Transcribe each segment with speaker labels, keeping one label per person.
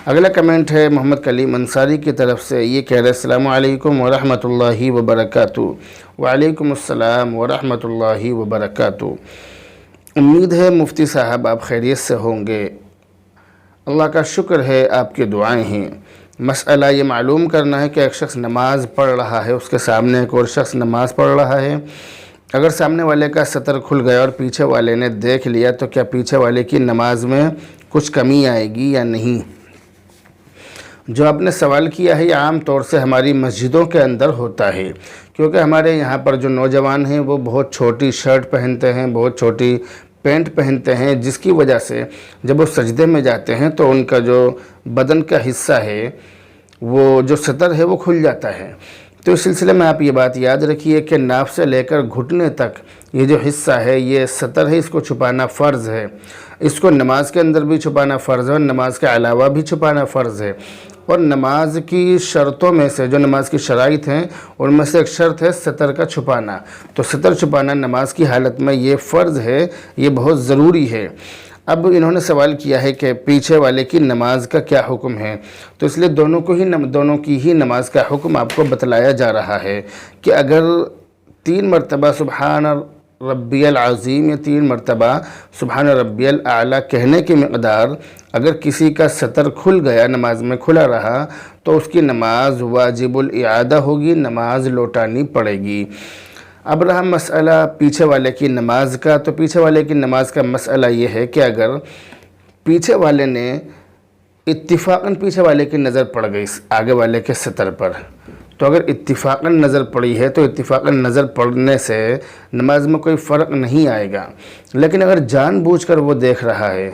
Speaker 1: اگلا کمنٹ ہے محمد کلیم انصاری کی طرف سے، یہ کہہ رہے السلام علیکم ورحمۃ اللہ وبرکاتہ۔ وعلیکم السلام ورحمۃ اللہ وبرکاتہ۔ امید ہے مفتی صاحب آپ خیریت سے ہوں گے، اللہ کا شکر ہے آپ کی دعائیں ہیں۔ مسئلہ یہ معلوم کرنا ہے کہ ایک شخص نماز پڑھ رہا ہے، اس کے سامنے ایک اور شخص نماز پڑھ رہا ہے، اگر سامنے والے کا سطر کھل گیا اور پیچھے والے نے دیکھ لیا تو کیا پیچھے والے کی نماز میں کچھ کمی آئے گی یا نہیں؟ جو آپ نے سوال کیا ہے یہ عام طور سے ہماری مسجدوں کے اندر ہوتا ہے، کیونکہ ہمارے یہاں پر جو نوجوان ہیں وہ بہت چھوٹی شرٹ پہنتے ہیں، بہت چھوٹی پینٹ پہنتے ہیں، جس کی وجہ سے جب وہ سجدے میں جاتے ہیں تو ان کا جو بدن کا حصہ ہے وہ جو سطر ہے وہ کھل جاتا ہے۔ تو اس سلسلے میں آپ یہ بات یاد رکھیے کہ ناف سے لے کر گھٹنے تک یہ جو حصہ ہے یہ سطر ہے، اس کو چھپانا فرض ہے، اس کو نماز کے اندر بھی چھپانا فرض ہے اور نماز کے علاوہ بھی چھپانا فرض ہے۔ اور نماز کی شرطوں میں سے جو نماز کی شرائط ہیں ان میں سے ایک شرط ہے سطر کا چھپانا، تو سطر چھپانا نماز کی حالت میں یہ فرض ہے، یہ بہت ضروری ہے۔ اب انہوں نے سوال کیا ہے کہ پیچھے والے کی نماز کا کیا حکم ہے، تو اس لیے دونوں کی ہی نماز کا حکم آپ کو بتلایا جا رہا ہے کہ اگر 3 مرتبہ سبحان ربی العظیم یا 3 مرتبہ سبحان ربی الاعلیٰ کہنے کی مقدار اگر کسی کا سطر کھل گیا، نماز میں کھلا رہا، تو اس کی نماز واجب الاعادہ ہوگی، نماز لوٹانی پڑے گی۔ اب رہا مسئلہ پیچھے والے کی نماز کا، تو پیچھے والے کی نماز کا مسئلہ یہ ہے کہ اگر پیچھے والے نے اتفاقاً پیچھے والے کی نظر پڑ گئی آگے والے کے سطر پر، تو اگر اتفاقاً نظر پڑی ہے تو اتفاقاً نظر پڑنے سے نماز میں کوئی فرق نہیں آئے گا، لیکن اگر جان بوجھ کر وہ دیکھ رہا ہے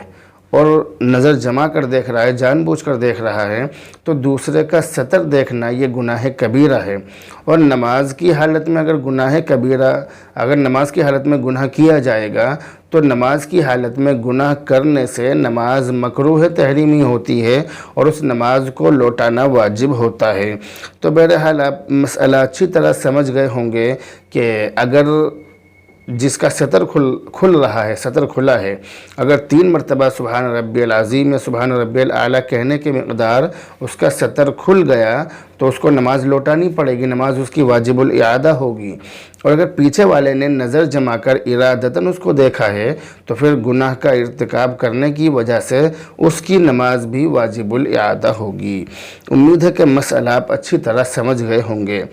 Speaker 1: اور نظر جما کر دیکھ رہا ہے، جان بوجھ کر دیکھ رہا ہے، تو دوسرے کا سطر دیکھنا یہ گناہ کبیرہ ہے۔ اور نماز کی حالت میں اگر نماز کی حالت میں گناہ کیا جائے گا تو نماز کی حالت میں گناہ کرنے سے نماز مکروہ تحریمی ہوتی ہے اور اس نماز کو لوٹانا واجب ہوتا ہے۔ تو بہرحال آپ مسئلہ اچھی طرح سمجھ گئے ہوں گے کہ اگر جس کا سطر کھل رہا ہے، سطر کھلا ہے، اگر 3 مرتبہ سبحان ربی العظیم یا سبحان ربی الاعلیٰ کہنے کی مقدار اس کا سطر کھل گیا تو اس کو نماز لوٹانی پڑے گی، نماز اس کی واجب الاعادہ ہوگی۔ اور اگر پیچھے والے نے نظر جما کر ارادتاً اس کو دیکھا ہے تو پھر گناہ کا ارتکاب کرنے کی وجہ سے اس کی نماز بھی واجب الاعادہ ہوگی۔ امید ہے کہ مسئلہ آپ اچھی طرح سمجھ گئے ہوں گے۔